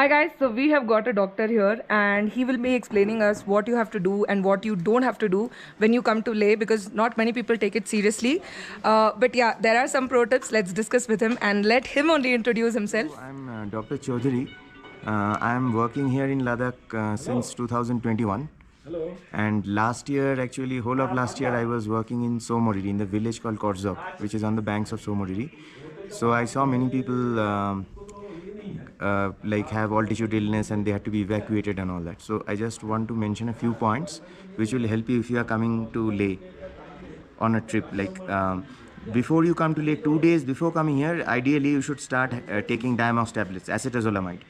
Hi guys, so we have got a doctor here and he will be explaining us what you have to do and what you don't have to do when you come to Leh, because not many people take it seriously. But yeah, there are some pro tips. Let's discuss with him and let him only introduce himself. I'm Dr. Chaudhary. I'm working here in Ladakh since 2021. Hello. And last year, actually, whole of last year, I was working in Somoriri, in the village called Korzok, which is on the banks of Somoriri. So I saw many people like have altitude illness and they had to be evacuated and all that. So I just want to mention a few points which will help you if you are coming to Leh on a trip. Like before you come to Leh, 2 days before coming here, ideally you should start taking Diamox tablets, acetazolamide,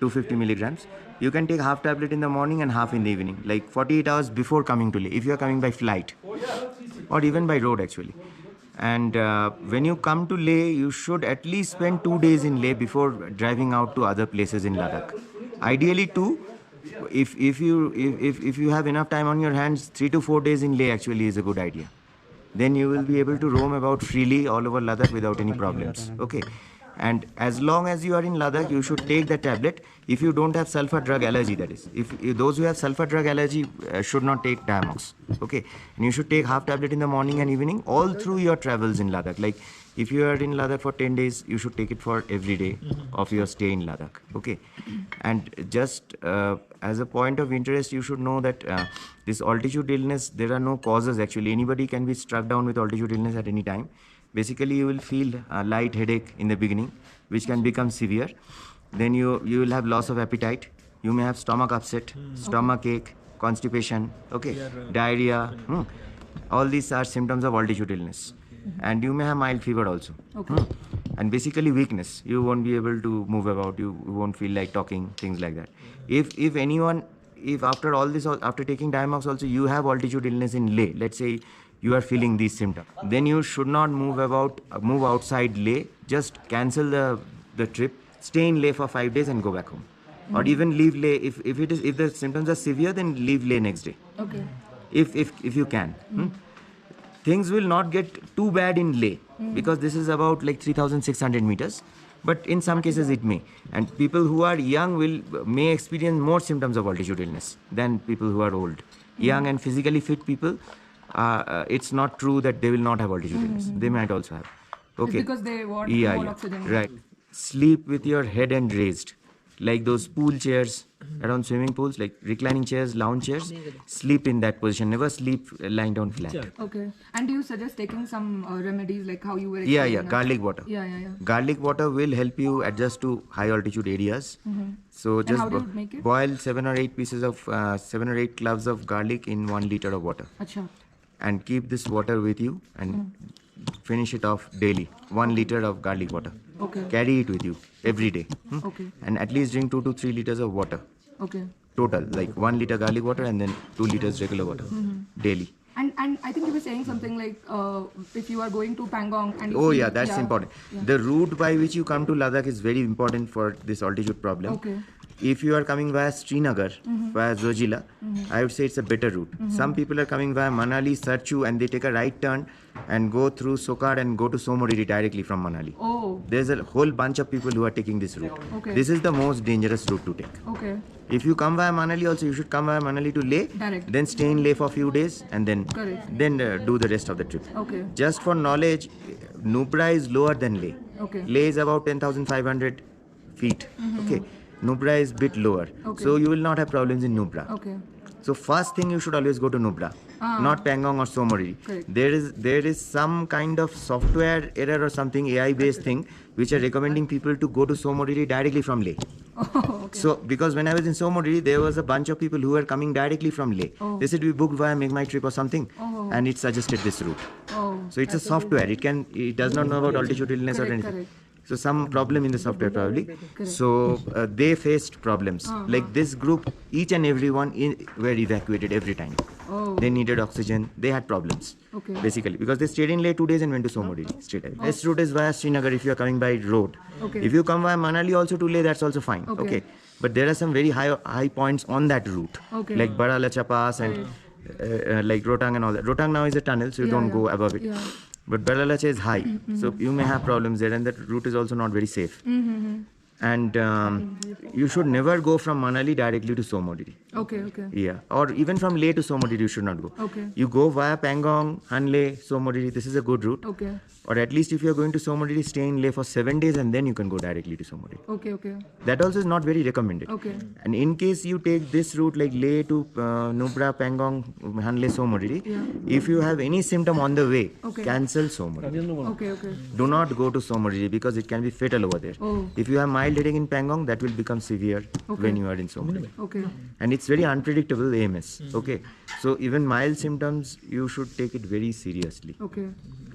250 milligrams. You can take half tablet in the morning and half in the evening, like 48 hours before coming to Leh, if you are coming by flight or even by road actually. And when you come to Leh, you should at least spend 2 days in Leh before driving out to other places in Ladakh. Ideally 2. If you have enough time on your hands, 3 to 4 days in Leh actually is a good idea. Then you will be able to roam about freely all over Ladakh without any problems. Okay. And as long as you are in Ladakh, you should take the tablet if you don't have sulfur drug allergy, that is. If those who have sulfur drug allergy should not take Diamox. Okay. And you should take half tablet in the morning and evening all through your travels in Ladakh. Like if you are in Ladakh for 10 days, you should take it for every day of your stay in Ladakh. Okay. And just as a point of interest, you should know that this altitude illness, there are no causes actually. Anybody can be struck down with altitude illness at any time. Basically, you will feel a light headache in the beginning, which can become severe. Then you will have loss of appetite. You may have stomach upset, stomach ache, constipation, okay, diarrhea. All these are symptoms of altitude illness. And you may have mild fever also. Okay. And basically weakness. You won't be able to move about. You won't feel like talking, things like that. If anyone, if after all this, after taking Diamox also, you have altitude illness in Leh, let's say you are feeling these symptoms, then you should not move outside Leh. Just cancel the trip, stay in Leh for 5 days and go back home. Or even leave Leh, if the symptoms are severe, then leave Leh next day. Okay. If you can. Things will not get too bad in Leh because this is about like 3,600 meters. But in some cases it may. And people who are young may experience more symptoms of altitude illness than people who are old. Young and physically fit people, it's not true that they will not have altitude illness. They might also have. Okay. It's because they want more oxygen. Right. Sleep with your head end raised. Like those pool chairs around swimming pools, like reclining chairs, lounge chairs, sleep in that position. Never sleep lying down flat. Okay. And do you suggest taking some remedies like how you were explaining? Yeah. Garlic water. Yeah. Garlic water will help you adjust to high altitude areas. So just how do you make it? Boil 7 or 8 cloves of garlic in 1 liter of water. Achha. And keep this water with you and finish it off daily. 1 liter of garlic water. Okay. Carry it with you every day. Okay. And at least drink 2 to 3 liters of water. Okay. Total, like 1 liter garlic water and then 2 liters regular water daily. And I think you were saying something like if you are going to Pangong and that's important. Yeah. The route by which you come to Ladakh is very important for this altitude problem. Okay. If you are coming via Srinagar, via Zojila, I would say it's a better route. Some people are coming via Manali, Sarchu, and they take a right turn and go through Sokar and go to Somoriri directly from Manali. Oh. There's a whole bunch of people who are taking this route. Okay. This is the most dangerous route to take. Okay. If you come via Manali also, you should come via Manali to Leh. Direct. Then stay in Leh for a few days and then do the rest of the trip. Okay. Just for knowledge, Nubra is lower than Leh. Okay. Leh is about 10,500 feet. Okay. Nubra is a bit lower. Okay. So you will not have problems in Nubra. Okay. So first thing you should always go to Nubra, not Pangong or Somoriri. There is some kind of software error or something, AI based thing, which are recommending people to go to Somoriri directly from Leh. Oh, okay. So because when I was in Somoriri, there was a bunch of people who were coming directly from Leh. Oh. They said we booked via Make My Trip or something, and it suggested this route. Oh, so it's a software. It does not know about altitude illness or anything. Correct. So some problem in the software probably. Correct. So they faced problems. Like this group, each and everyone were evacuated every time. Oh. They needed oxygen. They had problems. Okay. Basically, because they stayed in Leh 2 days and went to Somoriri straight away. This route is via Srinagar if you are coming by road. Okay. If you come via Manali also to Leh, that's also fine. Okay. But there are some very high points on that route. Okay. Like Baralacha Pass and like Rotang and all that. Rotang now is a tunnel, so you don't go above it. Yeah. But Baralacha is high, so you may have problems there, and that route is also not very safe. And you should never go from Manali directly to Somodiri. Okay, okay. Yeah, or even from Leh to Somodiri you should not go. Okay. You go via Pangong, Hanle, Somodiri. This is a good route. Okay. Or at least if you are going to Somodiri, stay in Leh for 7 days and then you can go directly to Somodiri. Okay, okay. That also is not very recommended. Okay. And in case you take this route like Leh to Nubra, Pangong, Hanle, Somodiri, if you have any symptom on the way, cancel Somodiri. Okay, okay. Do not go to Somodiri because it can be fatal over there. Oh. If you have mild headache in Pangong, that will become severe when you are in Somodiri. Okay. And it's very unpredictable AMS. Okay. So even mild symptoms, you should take it very seriously. Okay.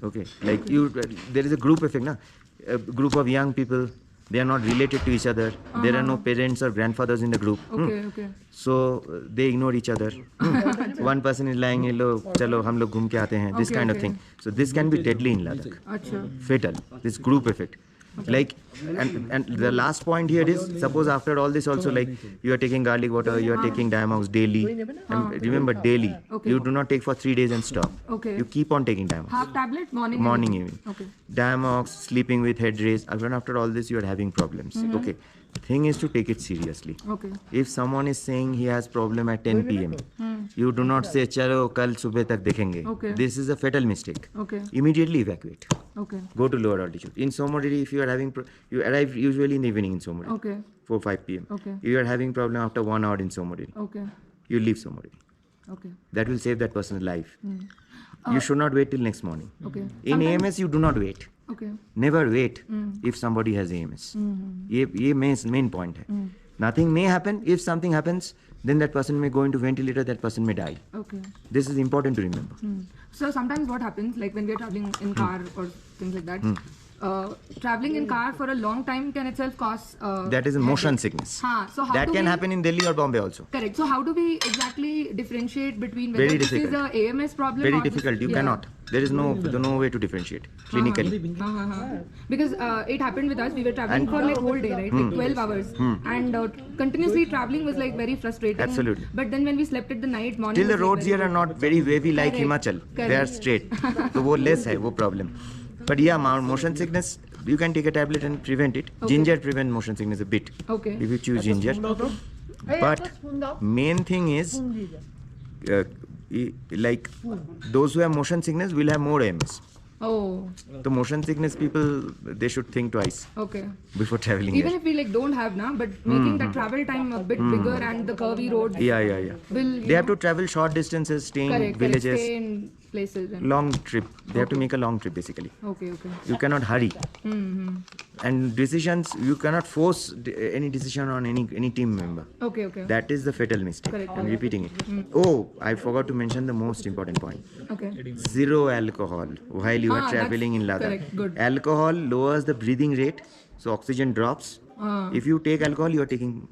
Okay. Like you, there is a group effect, na? A group of young people. They are not related to each other. There are no parents or grandfathers in the group. Okay, okay. So they ignore each other. One person is lying, hello, chalo, hum log ghum ke aate hain. This kind of thing. So this can be deadly in Ladakh. Acha. Fatal. This group effect. Like, and the last point here is, suppose after all this also, like you are taking garlic water, you are taking Diamox daily. And remember, daily. Okay. You do not take for 3 days and stop. Okay. You keep on taking Diamox. Half tablet, morning. Morning, evening. Okay. Diamox, sleeping with head raise. Even after all this, you are having problems. Okay. The thing is to take it seriously. Okay. If someone is saying he has problem at 10 p.m., you do not say, chalo, kal subah tak dekhenge. Okay. This is a fatal mistake. Okay. Immediately evacuate. Okay. Go to lower altitude. In Somodiri, if you are having, you arrive usually in the evening in Somodiri. Okay. 4-5 p.m. Okay. If you are having problem after 1 hour in Somodiri, Okay. you leave Somodiri. Okay. That will save that person's life. You should not wait till next morning. Okay. In AMS, you do not wait. Okay. Never wait if somebody has AMS. ये main point है. Nothing may happen. If something happens, then that person may go into ventilator, that person may die. Okay. This is important to remember. So sometimes what happens, like when we are traveling in car or things like that, traveling in car for a long time can itself cause That is a motion sickness. So how That do can we, happen in Delhi or Bombay also. Correct. So how do we exactly differentiate between whether Very this difficult. is a AMS problem Very or this- difficult. You yeah. cannot. There is no way to differentiate clinically. Because it happened with us. We were traveling for like whole day, right? Like 12 hours. And continuously traveling was like very frustrating. Absolutely. But then when we slept at the night, morning Still the was, like, roads very here are not very wavy like Correct. Himachal. They are Correct. straight. So वो less है वो problem. But yeah, motion sickness, you can take a tablet and prevent it. Okay. Ginger prevent motion sickness a bit. Okay. If you choose ginger. But main thing is, like those who have motion sickness will have more AMS. Oh, The motion sickness people, they should think twice okay. before traveling Even here. if we like don't have na, but making the travel time a bit bigger and the curvy roads Yeah. will you They have know, to travel short distances, stay in correct, villages, stay in places. And, long trip. They have to make a long trip basically. okay. You cannot hurry. And decisions, you cannot force any decision on any team member. Okay. That is the fatal mistake. Correct. I'm repeating it. Oh, I forgot to mention the most important point. Okay. Zero alcohol while you are that's traveling in Ladakh. correct, good. Alcohol lowers the breathing rate, so oxygen drops. If you take alcohol, you are taking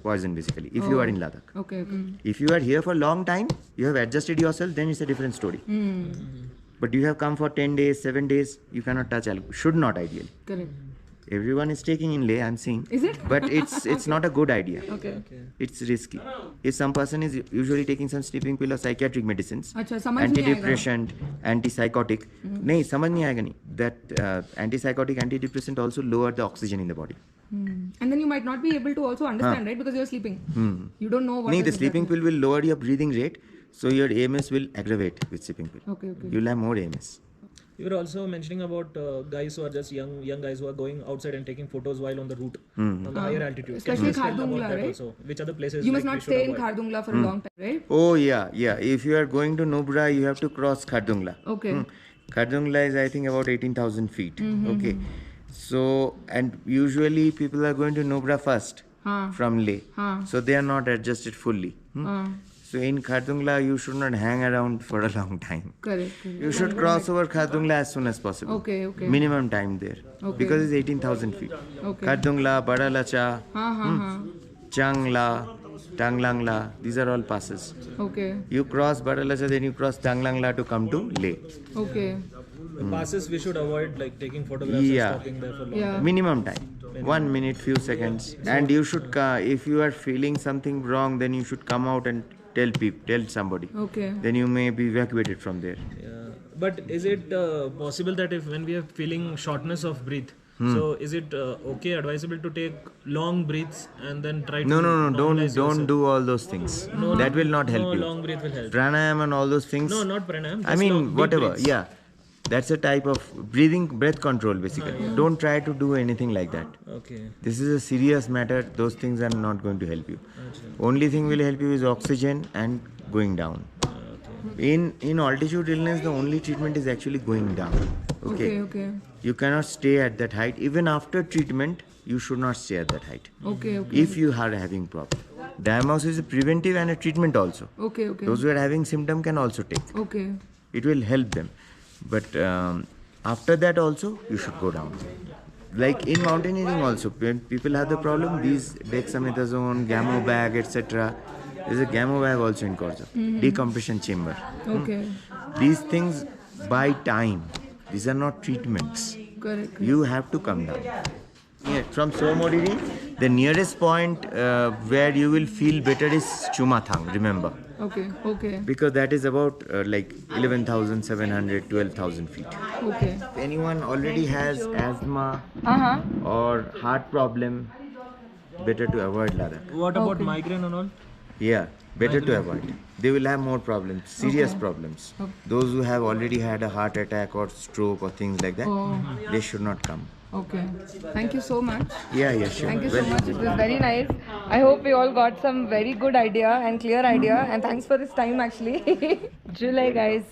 poison basically, if you are in Ladakh. Okay. If you are here for a long time, you have adjusted yourself, then it's a different story. But you have come for 10 days, 7 days, you cannot touch alcohol. Should not ideally. Correct. Everyone is taking in Leh, I'm seeing. Is it? But it's not a good idea. Okay. It's risky. If some person is usually taking some sleeping pill or psychiatric medicines, अच्छा समझ नहीं आएगा. antidepressant, antipsychotic, नहीं समझ नहीं आएगा नहीं. That antipsychotic, antidepressant also lower the oxygen in the body. And then you might not be able to also understand, right? Because you're sleeping. You don't know what. नहीं, is the sleeping exactly. pill will lower your breathing rate, so your AMS will aggravate with sleeping pill. Okay. You'll have more AMS. You were also mentioning about guys who are just young guys who are going outside and taking photos while on the route on the higher altitude. Especially Can you explain Khardungla, about that right? also? Which other places You must like, not we should stay in avoid? Khardungla for a long time, right? Oh yeah. If you are going to Nubra, you have to cross Khardungla. Okay. Khardungla is I think about 18,000 feet. Okay. So, and usually people are going to Nubra first from Leh. So they are not adjusted fully. So in Khardungla, you should not hang around for a long time. Correct. You should cross over Khardungla as soon as possible. Okay. Minimum time there. Okay. Because it's 18,000 feet. Okay. Khardungla, Badalacha, हाँ. Changla, Tanglangla, these are all passes. Okay. You cross Badalacha, then you cross Tanglangla to come to Leh. Okay. The passes we should avoid like taking photographs Yeah. and stopping there for long. Yeah. Minimum time. 1 minute, few seconds. And you should, if you are feeling something wrong, then you should come out and tell somebody. Okay. Then you may be evacuated from there. Yeah. But is it possible that if when we are feeling shortness of breath, So is it okay, advisable to take long breaths and then try to No, normalize don't yourself? do all those things. That will not help No you. long breath will help. Pranayam and all those things. No, not pranayam. I just mean, deep whatever. breaths. Yeah, that's a type of breath control basically. Don't try to do anything like that. Okay. This is a serious matter. Those things are not going to help you. Achha. Only thing will help you is oxygen and going down. Okay. In altitude illness, the only treatment is actually going down. Okay. You cannot stay at that height. Even after treatment, you should not stay at that height. Okay. If you are having problem. Diamosis is a preventive and a treatment also. Okay. Those who are having symptom can also take. Okay. It will help them. But after that also, you should go down. Like in mountaineering also, when people have the problem, these dexamethasone, gamma bag, etc. There's a gamma bag also in Korza. Decompression chamber. Okay. These things buy time. These are not treatments. Correct. You have to come down. Yeah, from Somodiri, the nearest point where you will feel better is Chumathang, remember. Okay. Because that is about like 11,700, 12,000 feet. Okay. If anyone already has asthma or heart problem, better to avoid Ladakh. What about migraine and all? Yeah, better to avoid. They will have more problems, serious problems. Those who have already had a heart attack or stroke or things like that, they should not come. Okay. Thank you so much. Yeah, sure. Thank you so much. It was very nice. I hope we all got some very good idea and clear idea. And thanks for this time actually. July guys.